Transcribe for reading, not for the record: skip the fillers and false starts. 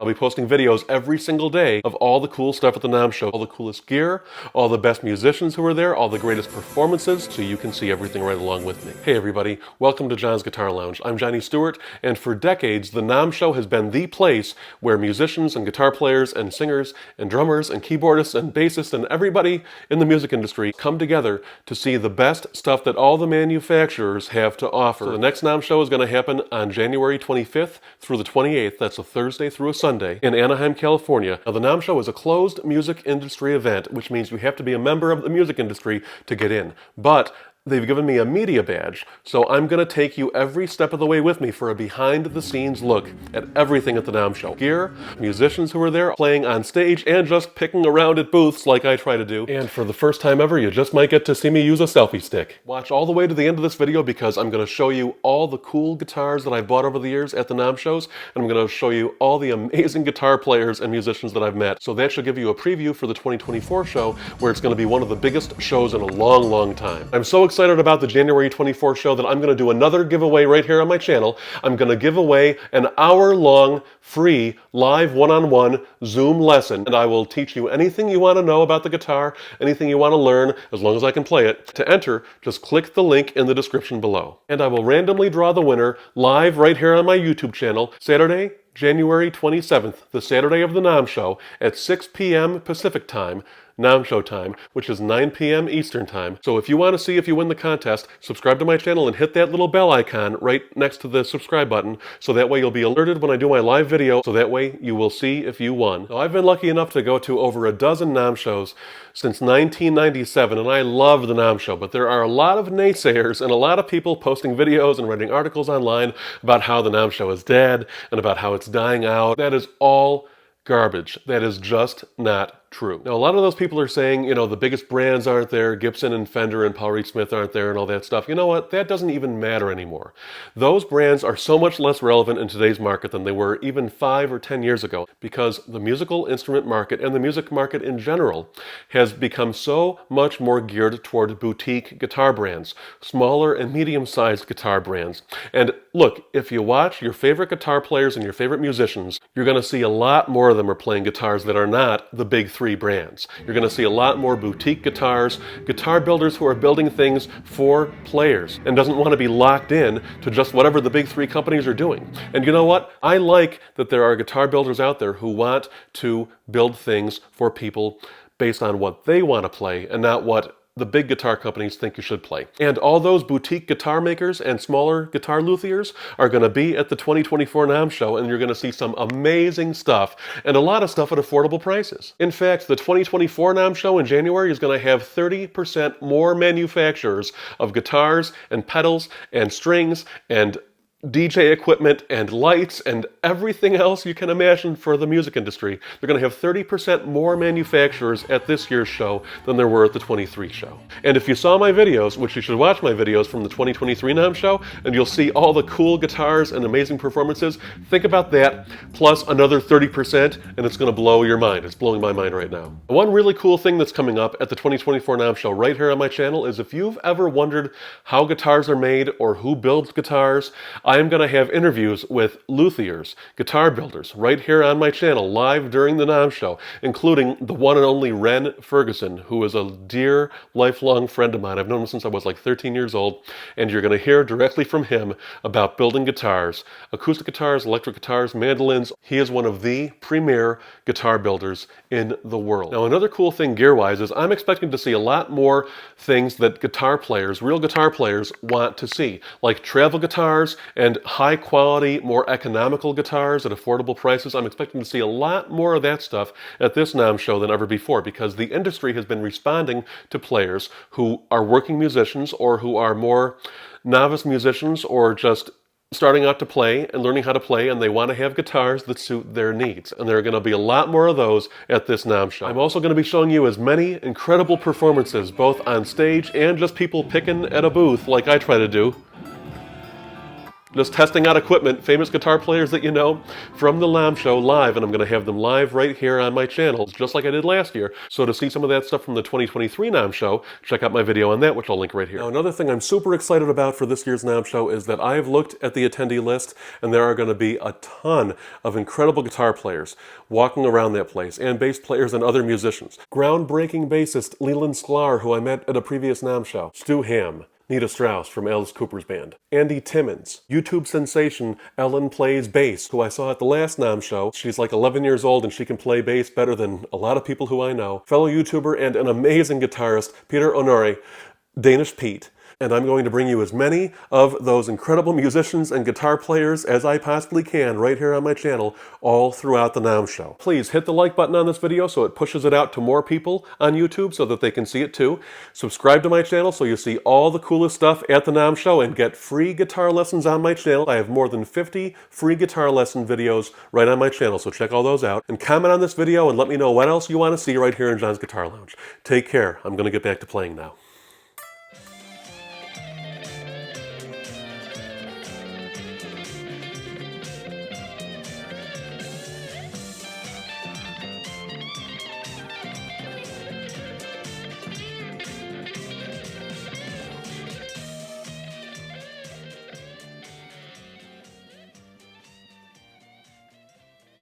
I'll be posting videos every single day of all the cool stuff at the NAMM Show, all the coolest gear, all the best musicians who are there, all the greatest performances, so you can see everything right along with me. Hey everybody, welcome to John's Guitar Lounge. I'm Johnny Stewart, and for decades, the NAMM Show has been the place where musicians and guitar players and singers and drummers and keyboardists and bassists and everybody in the music industry come together to see the best stuff that all the manufacturers have to offer. So the next NAMM Show is going to happen on January 25th through the 28th. That's a Thursday through a Sunday in Anaheim, California. Now, the NAMM Show is a closed music industry event, which means you have to be a member of the music industry to get in. But they've given me a media badge, so I'm going to take you every step of the way with me for a behind-the-scenes look at everything at the NAMM Show. Gear, musicians who are there playing on stage, and just picking around at booths like I try to do. And for the first time ever, you just might get to see me use a selfie stick. Watch all the way to the end of this video because I'm going to show you all the cool guitars that I've bought over the years at the NAMM Shows, and I'm going to show you all the amazing guitar players and musicians that I've met. So that should give you a preview for the 2024 show, where it's going to be one of the biggest shows in a long, long time. I'm so excited about the January 24th show that I'm going to do another giveaway right here on my channel. I'm going to give away an hour-long free live one-on-one Zoom lesson, and I will teach you anything you want to know about the guitar, anything you want to learn, as long as I can play it. To enter, just click the link in the description below. And I will randomly draw the winner live right here on my YouTube channel, Saturday, January 27th, the Saturday of the NAMM Show, at 6 p.m. Pacific Time, NAMM Show time, which is 9 p.m. Eastern Time. So if you want to see if you win the contest, subscribe to my channel and hit that little bell icon right next to the subscribe button, so that way you'll be alerted when I do my live video, so that way you will see if you won. Now, I've been lucky enough to go to over a dozen NAMM Shows since 1997, and I love the NAMM Show, but there are a lot of naysayers and a lot of people posting videos and writing articles online about how the NAMM Show is dead and about how it's dying out. That is all garbage. That is just not true. Now, a lot of those people are saying, you know, the biggest brands aren't there, Gibson and Fender and Paul Reed Smith aren't there and all that stuff. You know what? That doesn't even matter anymore. Those brands are so much less relevant in today's market than they were even 5 or 10 years ago, because the musical instrument market and the music market in general has become so much more geared toward boutique guitar brands, smaller and medium-sized guitar brands. And look, if you watch your favorite guitar players and your favorite musicians, you're going to see a lot more of them are playing guitars that are not the big three brands. You're going to see a lot more boutique guitars, guitar builders who are building things for players and doesn't want to be locked in to just whatever the big three companies are doing. And you know what? I like that there are guitar builders out there who want to build things for people based on what they want to play and not what the big guitar companies think you should play. And all those boutique guitar makers and smaller guitar luthiers are going to be at the 2024 NAMM Show, and you're going to see some amazing stuff and a lot of stuff at affordable prices. In fact, the 2024 NAMM Show in January is going to have 30% more manufacturers of guitars and pedals and strings and DJ equipment and lights and everything else you can imagine for the music industry. They're going to have 30% more manufacturers at this year's show than there were at the 23 show. And if you saw my videos, which you should watch my videos from the 2023 NAMM Show, and you'll see all the cool guitars and amazing performances, think about that plus another 30% and it's going to blow your mind. It's blowing my mind right now. One really cool thing that's coming up at the 2024 NAMM Show right here on my channel is, if you've ever wondered how guitars are made or who builds guitars, I am going to have interviews with luthiers, guitar builders, right here on my channel, live during the NAMM Show, including the one and only Ren Ferguson, who is a dear, lifelong friend of mine. I've known him since I was like 13 years old, and you're going to hear directly from him about building guitars, acoustic guitars, electric guitars, mandolins. He is one of the premier guitar builders in the world. Now, another cool thing gear-wise is I'm expecting to see a lot more things that guitar players, real guitar players, want to see, like travel guitars and high-quality, more economical guitars at affordable prices. I'm expecting to see a lot more of that stuff at this NAMM Show than ever before, because the industry has been responding to players who are working musicians or who are more novice musicians or just starting out to play and learning how to play, and they want to have guitars that suit their needs. And there are going to be a lot more of those at this NAMM Show. I'm also going to be showing you as many incredible performances, both on stage and just people picking at a booth like I try to do, Just testing out equipment, famous guitar players that you know from the NAMM Show live, and I'm going to have them live right here on my channel, just like I did last year. So to see some of that stuff from the 2023 NAMM Show, check out my video on that, which I'll link right here. Now, another thing I'm super excited about for this year's NAMM Show is that I've looked at the attendee list, and there are going to be a ton of incredible guitar players walking around that place, and bass players and other musicians. Groundbreaking bassist Leland Sklar, who I met at a previous NAMM Show. Stu Hamm. Nita Strauss from Alice Cooper's band. Andy Timmons. YouTube sensation Ellen Plays Bass, who I saw at the last NAMM Show. She's like 11 years old and she can play bass better than a lot of people who I know. Fellow YouTuber and an amazing guitarist, Peter Honore, Danish Pete. And I'm going to bring you as many of those incredible musicians and guitar players as I possibly can right here on my channel all throughout the NAMM Show. Please hit the like button on this video so it pushes it out to more people on YouTube so that they can see it too. Subscribe to my channel so you see all the coolest stuff at the NAMM Show and get free guitar lessons on my channel. I have more than 50 free guitar lesson videos right on my channel, so check all those out. And comment on this video and let me know what else you want to see right here in John's Guitar Lounge. Take care. I'm going to get back to playing now.